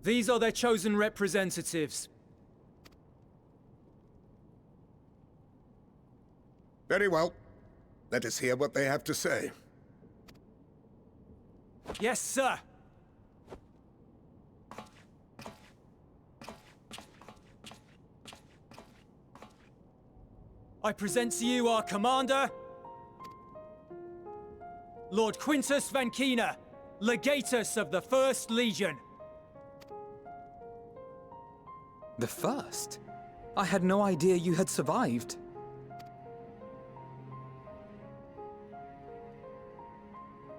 These are their chosen representatives. Very well. Let us hear what they have to say. Yes, sir. I present to you our commander, Lord Quintus Van Kina, Legatus of the First Legion. The First? I had no idea you had survived.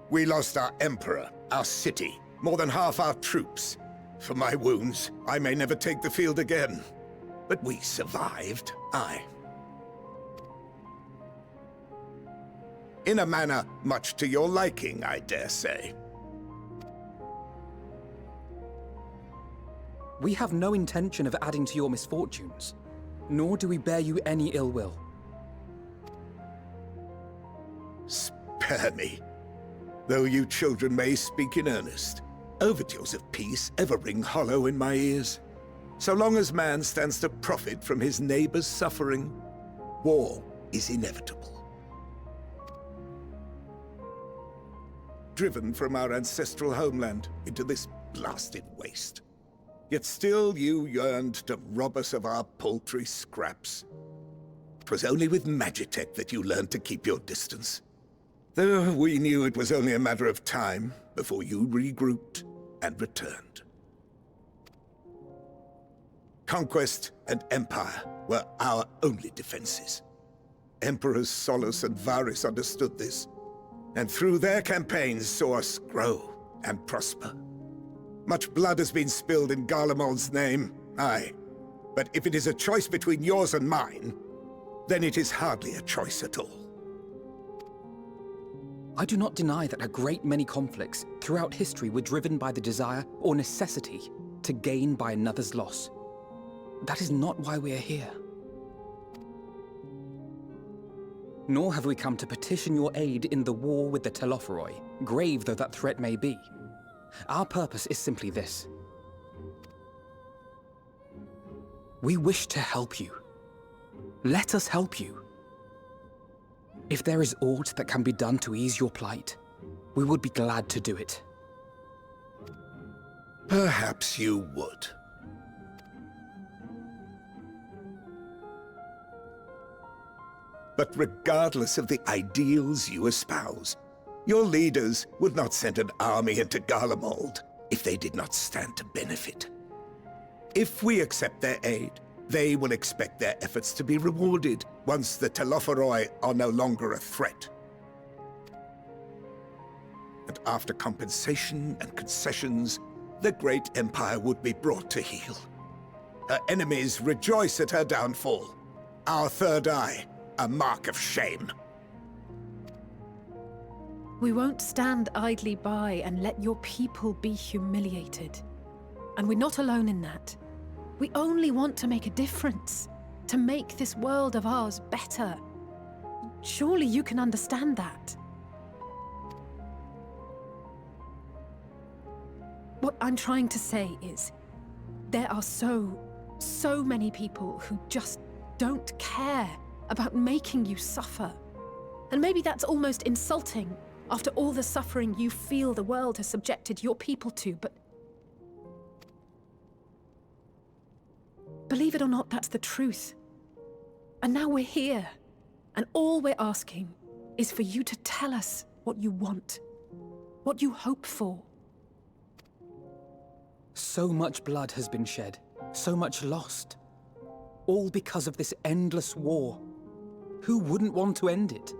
We lost our Emperor, our city, more than half our troops. For my wounds, I may never take the field again. But we survived, aye. In a manner much to your liking, I dare say. We have no intention of adding to your misfortunes, nor do we bear you any ill will. Spare me. Though you children may speak in earnest, overtures of peace ever ring hollow in my ears. So long as man stands to profit from his neighbor's suffering, war is inevitable. Driven from our ancestral homeland into this blasted waste. Yet still you yearned to rob us of our paltry scraps. 'Twas only with Magitech that you learned to keep your distance. Though we knew it was only a matter of time before you regrouped and returned. Conquest and empire were our only defenses. Emperors Solus and Varus understood this, and through their campaigns saw us grow and prosper. Much blood has been spilled in Garlemald's name, aye. But if it is a choice between yours and mine, then it is hardly a choice at all. I do not deny that a great many conflicts throughout history were driven by the desire or necessity to gain by another's loss. That is not why we are here. Nor have we come to petition your aid in the war with the Telophoroi, grave though that threat may be. Our purpose is simply this. We wish to help you. Let us help you. If there is aught that can be done to ease your plight, we would be glad to do it. Perhaps you would. But regardless of the ideals you espouse, your leaders would not send an army into Garlemald if they did not stand to benefit. If we accept their aid, they will expect their efforts to be rewarded once the Telophoroi are no longer a threat. And after compensation and concessions, the great empire would be brought to heel. Her enemies rejoice at her downfall. Our third eye, a mark of shame. We won't stand idly by and let your people be humiliated. And we're not alone in that. We only want to make a difference, to make this world of ours better. Surely you can understand that. What I'm trying to say is, there are so many people who just don't care about making you suffer. And maybe that's almost insulting after all the suffering you feel the world has subjected your people to, but believe it or not, that's the truth. And now we're here, and all we're asking is for you to tell us what you want, what you hope for. So much blood has been shed, so much lost. All because of this endless war. Who wouldn't want to end it?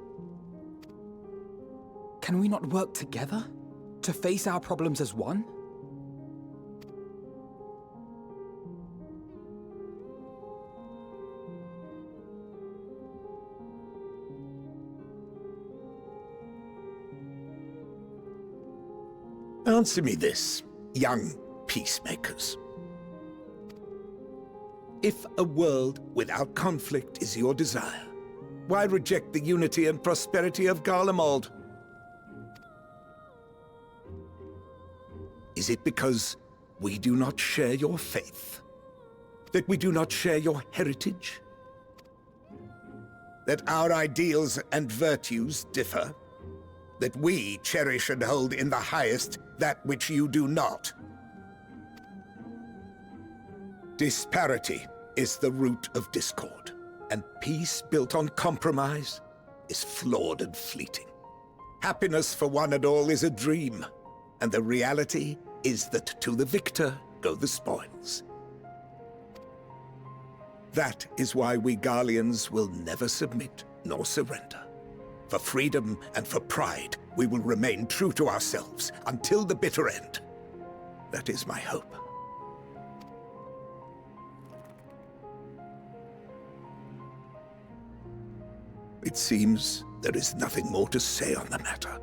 Can we not work together to face our problems as one? Answer me this, young peacemakers. If a world without conflict is your desire, why reject the unity and prosperity of Garlemald? Is it because we do not share your faith? That we do not share your heritage? That our ideals and virtues differ? That we cherish and hold in the highest that which you do not? Disparity is the root of discord, and peace built on compromise is flawed and fleeting. Happiness for one and all is a dream, and the reality is that to the victor go the spoils. That is why we Garleans will never submit nor surrender. For freedom and for pride, we will remain true to ourselves until the bitter end. That is my hope. It seems there is nothing more to say on the matter.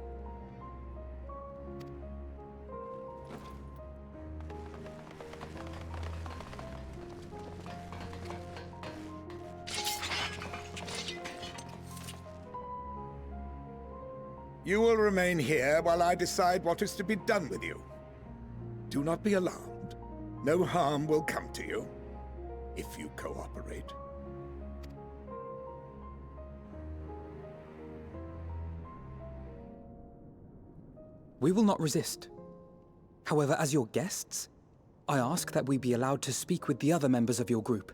You will remain here while I decide what is to be done with you. Do not be alarmed. No harm will come to you, if you cooperate. We will not resist. However, as your guests, I ask that we be allowed to speak with the other members of your group.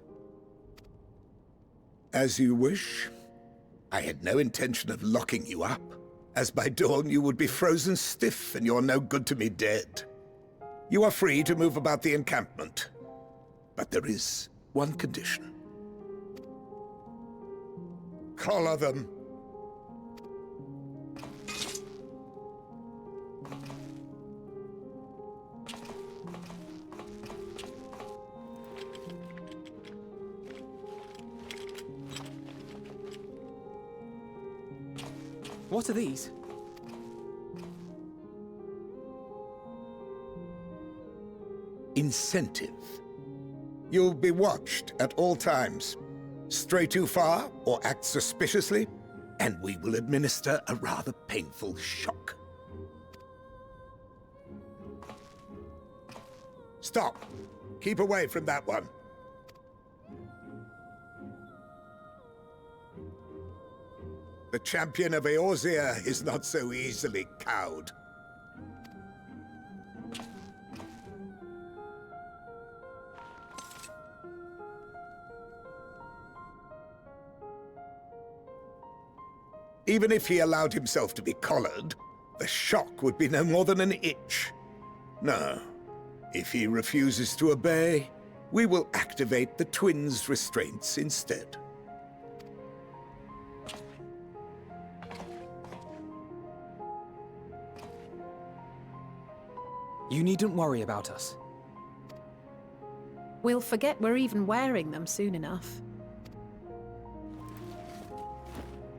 As you wish. I had no intention of locking you up, as by dawn you would be frozen stiff and you're no good to me dead. You are free to move about the encampment, but there is one condition. Collar them. What are these? Incentive. You'll be watched at all times. Stray too far or act suspiciously, and we will administer a rather painful shock. Stop. Keep away from that one. The champion of Eorzea is not so easily cowed. Even if he allowed himself to be collared, the shock would be no more than an itch. No. If he refuses to obey, we will activate the twins' restraints instead. You needn't worry about us. We'll forget we're even wearing them soon enough.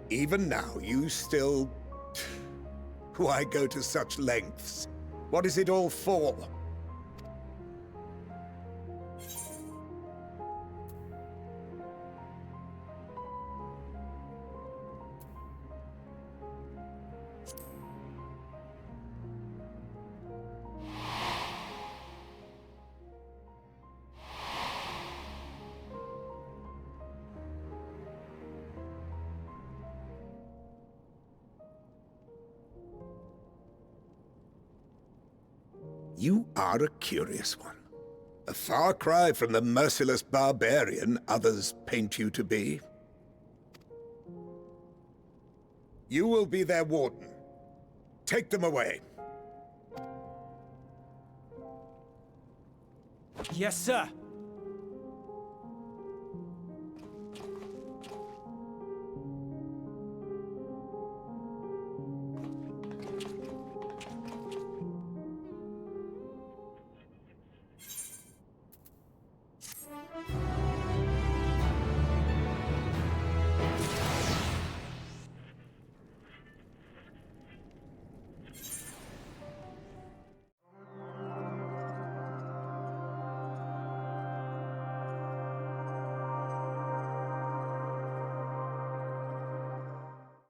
Even now, you still... Why go to such lengths? What is it all for? You are a curious one. A far cry from the merciless barbarian others paint you to be. You will be their warden. Take them away. Yes, sir.